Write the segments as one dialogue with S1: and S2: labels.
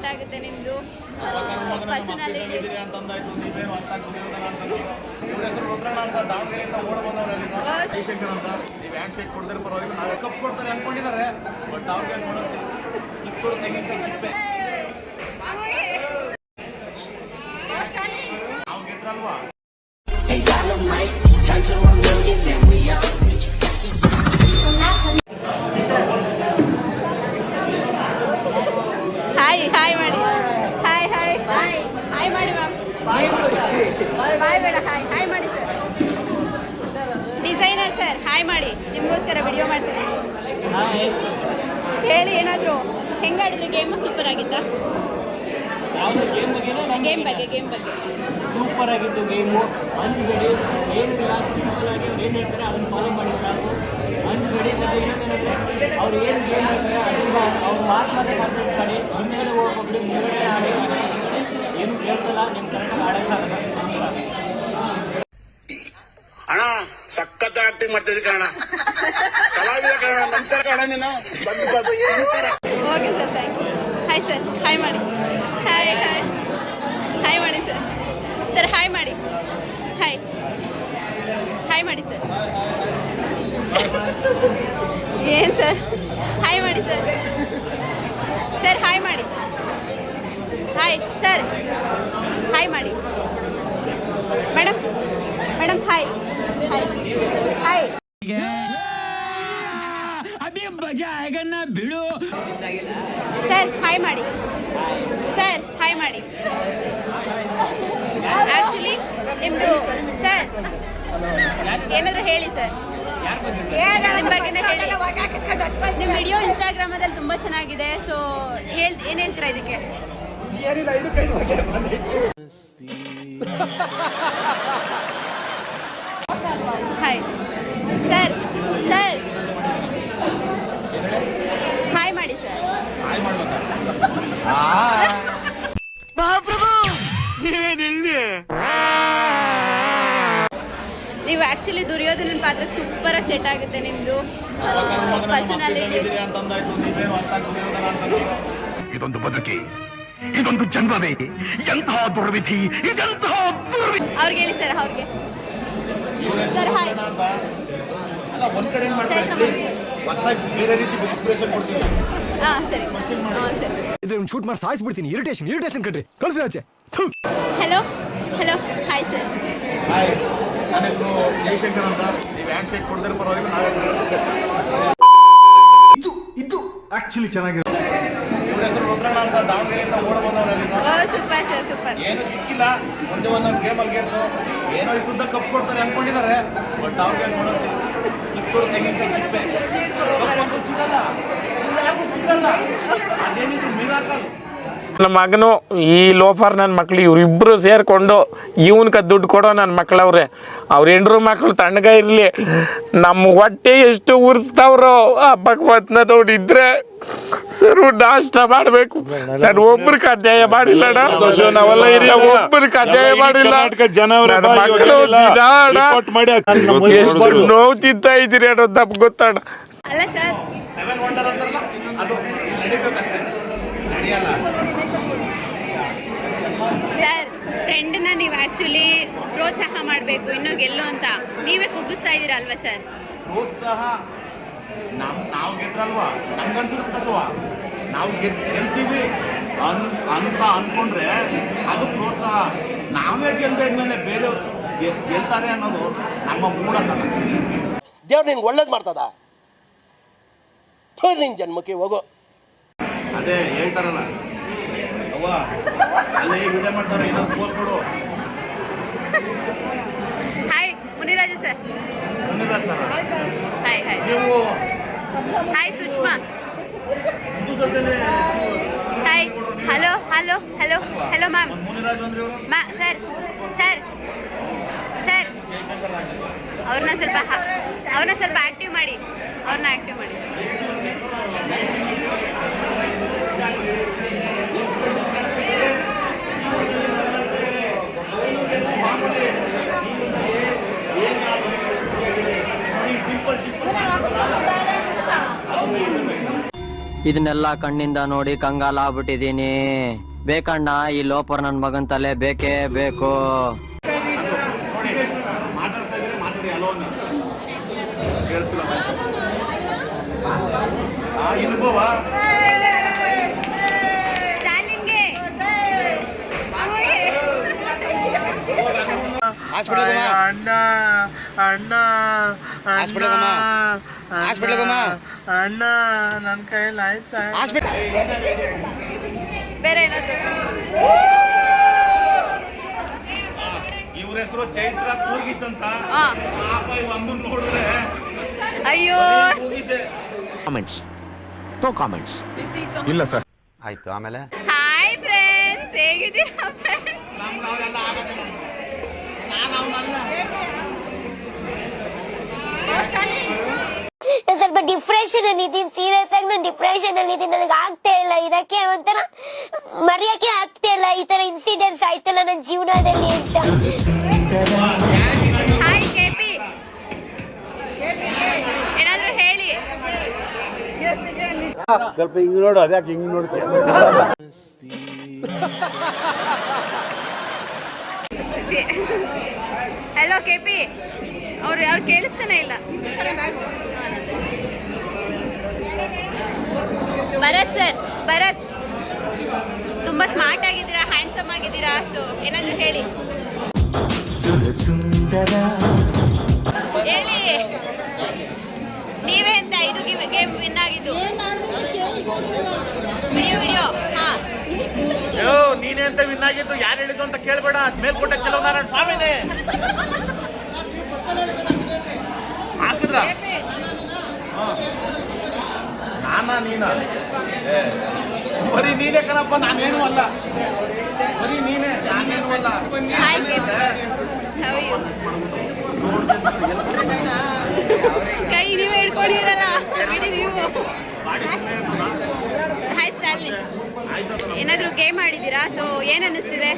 S1: Set ಆಗುತ್ತೆ ನಿಮ್ಮದು personality. Hi hi ಮಾಡಿ, ಹಾಯ್ ಹಾಯ್ ಹಾಯ್ ಹಾಯ್ ಮಾಡಿ ಮ್ಯಾಮ್. ಬಾಯ್ ಬೇಡ, ಹಾಯ್ ಹಾಯ್ ಮಾಡಿ ಸರ್. ಡಿಸೈನರ್ ಸರ್ ಹಾಯ್ ಮಾಡಿ, ನಿಮಗೋಸ್ಕರ ವಿಡಿಯೋ ಮಾಡ್ತೀನಿ. ಹೇಳಿ ಏನಾದರೂ ಹೆಂಗಾಡಿದ್ರು ಗೇಮು? ಸೂಪರ್ ಆಗಿತ್ತಾ? ಗೇಮ್ ಬಗ್ಗೆ
S2: ಸೂಪರ್ ಆಗಿತ್ತು ಗೇಮು. ಅಂಜಬೇಡಿ, ಏನಿಲ್ಲ, ಸಿಂಪಲ್ ಆಗಿ ಏನು ಹೇಳ್ತಾರೆ ಅದನ್ನು ಫಾಲೋ ಮಾಡಿ ಸಾಕು. ಅಂಜಬೇಡಿ. ಮತ್ತು ಏನಂತಂದರೆ ಅವ್ರು ಏನು ಗೇಮ್ ಹೇಳ್ತಾರೆ ಅದರಿಂದ ಅವ್ರು ಮಾತ್ರ ಕಾನ್ಸಂಟ್ರೇಟ್ ಮಾಡಿ. ಹಿಂದೆಗಡೆ ಹೋಗ್ಬಿಟ್ಟು ಮುಂದೆಗಡೆ ಆಡಿ ಏನು ಕೇಳಿಸಲ್ಲ, ನಿಮ್ಮ ಕರೆಕ್ಟಾಗಿ ಆಡೋಕ್ಕಾಗಲ್ಲ.
S3: ಅಣ್ಣ ಸಖತ್ ಆಕ್ಟಿಂಗ್ ಮಾಡ್ತಿದ್ದೆ ಕಣ, ಕಲಾವಿದ ಕಣ. ನಮಸ್ಕಾರ ಕಣ, ನೀನು ನಮಸ್ಕಾರ.
S1: Okay sir, thank you. Hi sir, hi ಮಾಡಿ, ಹಾಯ್ ಹಾಯ್ ಹಾಯ್ ಮಾಡಿ ಸರ್. ಸರ್ ಹಾಯ್ ಮಾಡಿ, ಹಾಯ್ ಹಾಯ್ ಮಾಡಿ ಸರ್. ಏನು ಸರ್ ಹಾಯ್ ಮಾಡಿ ಸರ್. ಸರ್ ಹಾಯ್ ಮಾಡಿ, ಹಾಯ್ ಸರ್ ಹಾಯ್ ಮಾಡಿ. Madam madam hi hi hi.
S2: ಬಿಡು
S1: ಸರ್ ಹಾಯ್ ಮಾಡಿ, ಸರ್ ಹಾಯ್ ಮಾಡಿ. ಆ್ಯಕ್ಚುಲಿ ನಿಮ್ಮದು ಸರ್ ಏನಾದರೂ ಹೇಳಿ ಸರ್, ನಿಮ್ಮ ಬಗ್ಗೆನೇ ಹೇಳಿ. ನಿಮ್ಮ ವಿಡಿಯೋ ಇನ್ಸ್ಟಾಗ್ರಾಮದಲ್ಲಿ ತುಂಬ ಚೆನ್ನಾಗಿದೆ. ಸೊ ಏನು ಹೇಳ್ತೀರಾ ಇದಕ್ಕೆ? ಹಾಯ್ ಸರ್, ಸರ್ ಹಾಯ್ ಮಾಡಿ ಸರ್. ನೀವು ಆ್ಯಕ್ಚುಲಿ ದುರ್ಯೋಧನನ ಪಾತ್ರಕ್ಕೆ ಸೂಪರಾಗಿ ಸೆಟ್ ಆಗುತ್ತೆ ನಿಮ್ಮದು ಪರ್ಸನಾಲಿಟಿ.
S4: ಇದೊಂದು ಬದುಕಿ, ಇದೊಂದು ಜನ್ಮವೇ, ಎಂತಹ ದುರ್ವಿಧಿ, ಇದೆಂತಹ ದುರ್ವಿಧಿ.
S1: ಅವ್ರಿಗೆ ಹೇಳಿ ಸರ್, ಅವ್ರಿಗೆ ಸರ್ ಹಾಯ್.
S3: ಒಂದ್ ಕಡೆ ಬೇರೆ ರೀತಿ ಕೊಡ್ತೀನಿ.
S1: ಹಾಂ ಸರಿ, ಹಾಂ ಸರಿ.
S5: ಇದ್ರೆ ಒಂದು ಶೂಟ್ ಮಾಡಿ ಸಾಯಿಸ್ಬಿಡ್ತೀನಿ. ಇರಿಟೇಷನ್ ಕಣ್ರಿ, ಕಳ್ಸಿ ಆಚೆ.
S1: Hello hello hi sir.
S3: Hi, ನನ್ನ ಹೆಸರು ಜಯಶಂಕರ್ ಅಂತ. ನೀವು ಹ್ಯಾಂಡ್ ಶೇಕ್ ಕೊಡ್ತಾರೆ ಪರವಾಗಿಲ್ಲ,
S5: ಇದು ಆಕ್ಚುಲಿ ಚೆನ್ನಾಗಿರೋ.
S3: ಇವ್ರ ಹೆಸರು ರುದ್ರಣ್ಣ ಅಂತ, ದಾವಣಗೆರೆಯಿಂದ ಓಡ ಬಂದವರು.
S1: Super sir, super.
S3: ಏನು ಸಿಕ್ಕಿಲ್ಲ, ಒಂದೊಂದು ಗೇಮಲ್ಲಿ ಗೆದ್ರು. ಏನೋ ಇಷ್ಟುದ್ದ ಕಪ್ ಕೊಡ್ತಾರೆ ಅನ್ಕೊಂಡಿದ್ದಾರೆ, ಬಟ್ ಅವ್ರಿಗೆ ನೋಡೋದು ಚಿಕ್ಕೂರು ತೆಂಗಿನಕಾಯಿ ಚಿಪ್ಪೆ. ಕಪ್ ಅಂತೂ ಸಿಗಲ್ಲ, ಯಾರಿಗೂ ಸಿಗಲ್ಲ. ಅದೇನಿದ್ರು ಮಿರಾಕಲ್.
S6: ನನ್ನ ಮಗನು ಈ ಲೋಫರ್ ನನ್ನ ಮಕ್ಳು ಇವರಿಬ್ಬರು ಸೇರಿಕೊಂಡು ಇವನ್ಕ ದುಡ್ಡು ಕೊಡೋ ನನ್ನ ಮಕ್ಳವ್ರೆ. ಅವ್ರ ಹೆಂಡ್ರು ಮಕ್ಕಳು ತಣ್ಣಗ ಇರಲಿ, ನಮ್ಮ ಹೊಟ್ಟೆ ಎಷ್ಟು ಉರಿಸ್ತಾವ್ರೋ ಆ ಭಗವತ್ನ ನೋಡಿದ್ರೆ ಸರ್ ನಾಷ್ಟ ಮಾಡಬೇಕು. ನಾನು ಒಬ್ರಿಗೆ ಅನ್ಯಾಯ ಮಾಡಿಲ್ಲ, ಒಬ್ರಿಗೆ ಅನ್ಯಾಯ ಮಾಡಿಲ್ಲ. ನನ್ನ ಮಕ್ಕಳು ಎಷ್ಟು ನೋವು ತಿಂತಾ ಇದ್ದೀರಿ ಅನ್ನೋದು ನಮ್ಗೆ ಗೊತ್ತಣ್ಣ.
S1: ಅಲ್ಲ ಸರ್,
S3: ಸೆವೆನ್ ವಂಡರ್ ಅಂತಾರಲ್ಲ, ಅದು ನಡಿಬೇಕಷ್ಟೇ, ನಡೆಯಲ್ಲ.
S1: ಸರ್ ಫ್ರೆಂಡನ್ನ ನೀವು ಆ್ಯಕ್ಚುಲಿ ಪ್ರೋತ್ಸಾಹ ಮಾಡಬೇಕು, ಇನ್ನೂ ಗೆಲ್ಲು ಅಂತ ನೀವೇ ಕುಗ್ಗಿಸ್ತಾ ಇದ್ದೀರಾ ಅಲ್ವಾ ಸರ್?
S3: ಪ್ರೋತ್ಸಾಹ ನಾವು ಗೆದ್ರಲ್ವಾ, ನಮ್ಗನ್ಸಿರುತ್ತಲ್ವಾ ನಾವು ಗೆಲ್ತೀವಿ ಅಂತ ಅಂದ್ಕೊಂಡ್ರೆ ಅದು ಪ್ರೋತ್ಸಾಹ. ನಾವೇ ಗೆಲ್ದಾದ್ಮೇಲೆ ಬೇರೆ ಗೆಲ್ತಾರೆ ಅನ್ನೋದು ನಮ್ಮ ಮೂಢತನ.
S7: ದೇವ್ರು ನಿನ್ಗೆ ಒಳ್ಳೇದು ಮಾಡ್ತದ, ನಿನ್ ಜನ್ಮಕ್ಕೆ ಹೋಗೋ.
S3: ಅದೇ ಹೇಳ್ತಾರಲ್ಲ, ಅವ್ವ ಅಲ್ಲಿ ವಿಡಿಯೋ ಮಾಡ್ತಾರೆ, ಇನ್ನೊಂದು ಫೋನ್ ಕೊಡು.
S1: Hi Muniraju sir.
S3: Sir
S1: hi hi.
S3: ನೀವು
S1: ಹಾಯ್ ಸುಷ್ಮಾ.
S3: ಇದು ಜೊತೆನೆ
S1: hi. Hello hello hello hello ma'am.
S3: Muniraj ಅಂದ್ರೆ ಇವರು
S1: ಸರ್ ಸರ್ ಸರ್ ಅವ್ರನ್ನ ಸ್ವಲ್ಪ ಆ್ಯಕ್ಟಿವ್ ಮಾಡಿ, ಅವ್ರನ್ನ ಆ್ಯಕ್ಟಿವ್ ಮಾಡಿ.
S8: ಇದನ್ನೆಲ್ಲ ಕಣ್ಣಿಂದ ನೋಡಿ ಕಂಗಾಲ ಆಗ್ಬಿಟ್ಟಿದೀನಿ. ಬೇಕಣ್ಣ ಈ ಲೋಪರ್ ನನ್ ಮಗನ್ ತಲೆ ಬೇಕೇ ಬೇಕು.
S3: ನೋಡಿ ಮಾತಾಡ್ತಾ ಇದ್ರೆ ಮಾತಾಡಿ ಅಲೋನ್ ಕೇಳ್ತಿಲ್ಲ ಆ ಇನ್ಬೋವ
S7: ಅಣ್ಣ ಅಣ್ಣ ಅಣ್ಣ ನನ್ನ ಕೈಯಲ್ಲಿ ಆಯ್ತಾ
S1: ಬೇರೆ ಏನಾದ್ರು
S3: ಇವ್ರ ಹೆಸರು ಚೈತ್ರ ಕೂರ್ಗಿಸ್ ಅಂತ. ಪಾಪ ಇವ್ ಅಮ್ಮನ್ ನೋಡಿದ್ರೆ
S1: ಅಯ್ಯೋ
S3: ಕೂಗಿಸೆ.
S5: ಇಲ್ಲ ಸರ್.
S7: ಆಯ್ತು ಆಮೇಲೆ
S1: ಹಾಯ್ ಫ್ರೆಂಡ್ಸ್, ಹೇಗಿದ್ದೀರಾ ಫ್ರೆಂಡ್ಸ್?
S3: ನಮ್ಗೆ ಅವರೆಲ್ಲ ಆಗದೆ. ನಾನು ಅವನಲ್ಲ.
S9: ಸ್ವಲ್ಪ ಡಿಪ್ರೆಷನ್ ಅಲ್ಲಿ ಇದೀನಿ, ಸೀರಿಯಸ್ ಆಗಿ ನಾನು ಡಿಪ್ರೆಷನ್ ಅಲ್ಲಿ ಇದೀನಿ. ನನಗೆ ಆಗ್ತಾ ಇಲ್ಲ ಇರಕ್ಕೆ, ಒಂಥರ ಮರೆಯಕ್ಕೆ ಆಗ್ತಾ ಇಲ್ಲ. ಈ ತರ ಇನ್ಸಿಡೆಂಟ್ಸ್ ಆಯ್ತಲ್ಲ ನನ್ನ ಜೀವನದಲ್ಲಿ ಅಂತ.
S1: ಹಾಯ್ ಕೆಪಿ, ಏನಾದ್ರು ಹೇಳಿ.
S3: ಸ್ವಲ್ಪ ಹಿಂಗ್ ನೋಡು, ಅದ್ಯಾಕೆ ಹಿಂಗ್ ನೋಡ್ತೀಯ?
S1: ಹಲೋ ಕೆಪಿ, ಅವ್ರು ಕೇಳಿಸ್ತಾನೆ ಇಲ್ಲ. ಭರತ್ ಸರ್, ಭರತ್ ತುಂಬಾ ಸ್ಮಾರ್ಟ್ ಆಗಿದ್ದೀರಾ, ಹ್ಯಾಂಡ್ಸಮ್ ಆಗಿದ್ದೀರಾ. ಸೊ ಏನಾದ್ರು ಹೇಳಿ ಹೇಳಿ. ನೀವೇ ಅಂತ 5 ಗೇಮ್ ವಿನ್ ಆಗಿದ್ದು. ವಿಡಿಯೋ ಹಾ.
S3: ನೀನೇ ಅಂತ ವಿನ್ ಆಗಿದ್ದು, ಯಾರು ಹೇಳಿದ್ದು ಅಂತ ಕೇಳ್ಬೇಡ. ಮೇಲ್ಕೋಟೆ ಚಲೋ ನಾರಾಯಣ ಸ್ವಾಮಿನೇ ಹಾಕಿದ್ರ. ನಾನಾ ನೀನಾ? ಬರೀ ನೀನೇ ಕಣಪ್ಪ, ನಾನೇನು ಅಲ್ಲ. ಬರೀ ನೀನೇ, ನಾನೇನು ಅಲ್ಲ.
S1: Hi KP, how are you? ಕೈ ನೀವೇ ಹಿಡ್ಕೊಂಡಿರಲ್ಲ, ಬಿಡಿ ನೀವು. ಹಾಯ್ ಸ್ಟಾಲಿನ್, ಏನಾದ್ರು ಗೇಮ್ ಆಡಿದ್ದೀರಾ? ಸೊ ಏನ್ ಅನ್ನಿಸ್ತಿದೆ?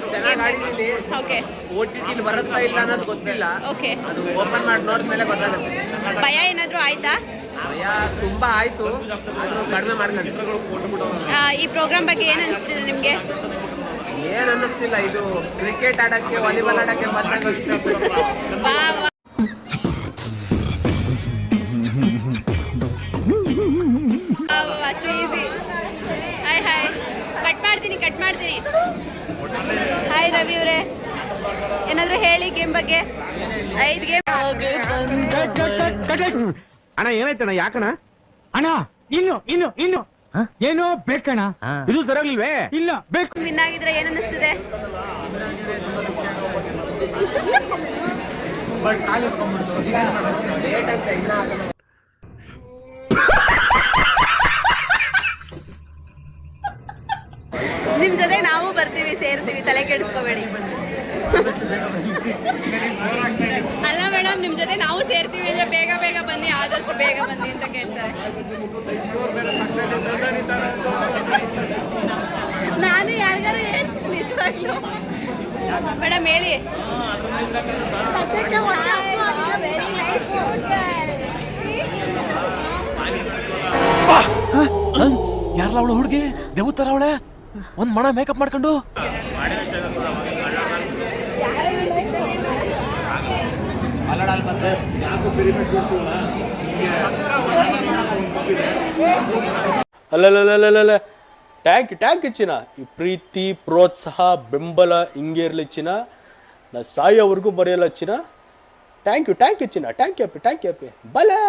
S1: ಓಕೆ,
S2: OTT ಬರುತ್ತಾ ಇಲ್ಲ ಅನ್ನೋದು ಗೊತ್ತಿಲ್ಲ.
S1: ಓಕೆ,
S2: ಅದು ಓಪನ್ ಮಾಡಿ ನೋಡಿದ್ಮೇಲೆ ಗೊತ್ತಾಗುತ್ತೆ.
S1: ಭಯ ಏನಾದ್ರು ಆಯ್ತಾ?
S2: ಭಯ ತುಂಬಾ ಆಯ್ತು, ಆದ್ರೂ ಕಡಿಮೆ ಮಾಡ್ಕೊಂಡು.
S1: ಈ ಪ್ರೋಗ್ರಾಮ್ ಬಗ್ಗೆ ಏನ್ ಅನಿಸ್ತಿದೆ ನಿಮ್ಗೆ?
S2: ಏನ್ ಅನ್ನಿಸ್ತಿಲ್ಲ, ಇದು ಕ್ರಿಕೆಟ್ ಆಡಕ್ಕೆ ವಾಲಿಬಾಲ್ ಆಡಕ್ಕೆ ಬಂದಾಗ
S1: ವಾ ವಾ. ಅಷ್ಟು ಈಸಿ. ಹಾಯ್ ಹಾಯ್, ಕಟ್ ಮಾಡ್ತೀನಿ. ಹಾಯ್ ರವಿ ಅವರೇ, ಏನಾದ್ರು ಹೇಳಿ ಗೇಮ್ ಬಗ್ಗೆ. 5 ಗೇಮ್.
S6: ಅಣ್ಣ ಏನಾಯ್ತಣ್ಣ? ಯಾಕಣ್ಣ? ಅಣ್ಣ ಇನ್ನು ಏನೋ ಬೇಕಣ್ಣ, ಇದು ಸರಿಯಾಗಿಲ್ವೇ? ಇಲ್ಲ ಬೇಕು.
S1: ವಿನ್ ಆಗಿದ್ರೆ ಏನ್ ಅನ್ನಿಸ್ತಿದೆ? ನಿಮ್ ಜೊತೆ ನಾವು ಬರ್ತೀವಿ, ಸೇರ್ತೀವಿ, ತಲೆ ಕೆಡಿಸ್ಕೋಬೇಡಿ. ಅಲ್ಲ ಮೇಡಮ್, ನಿಮ್ ಜೊತೆ ನಾವು ಸೇರ್ತೀವಿ ಅಂದ್ರೆ ಬೇಗ ಬನ್ನಿ, ಆದಷ್ಟು ಬೇಗ ಬನ್ನಿ ಅಂತ ಕೇಳ್ತಾರೆ. ನಾನು ಯಾರಿಗಾರು ಹೇಳ್ತೀನಿ ನಿಜವಾಗ್ಲು. ಮೇಡಮ್ ಹೇಳಿ. ವೆರಿ ನೈಸ್
S5: ಯಾರಲ್ಲ ಅವಳು ಹುಡುಗಿ? ದೇವತರ ಅವಳೆ, ಒಂದ್ ಮಣ ಮೇಕಪ್ ಮಾಡ್ಕೊಂಡು.
S10: ಅಲ್ಲಲ್ಲ ಟ್ಯಾಂಕ್ ಚಿನ್ನ. ಈ ಪ್ರೀತಿ, ಪ್ರೋತ್ಸಾಹ, ಬೆಂಬಲ ಹಿಂಗೆ ಇರಲಿ ಚಿನ್ನ. ನಾ ಸಾಯೋವರೆಗೂ ಬರೆಯಲ್ಲ ಚಿನ್ನ. ಥ್ಯಾಂಕ್ ಯು ಚಿನ್ನ. ಥ್ಯಾಂಕ್ ಯು ಬಲೆ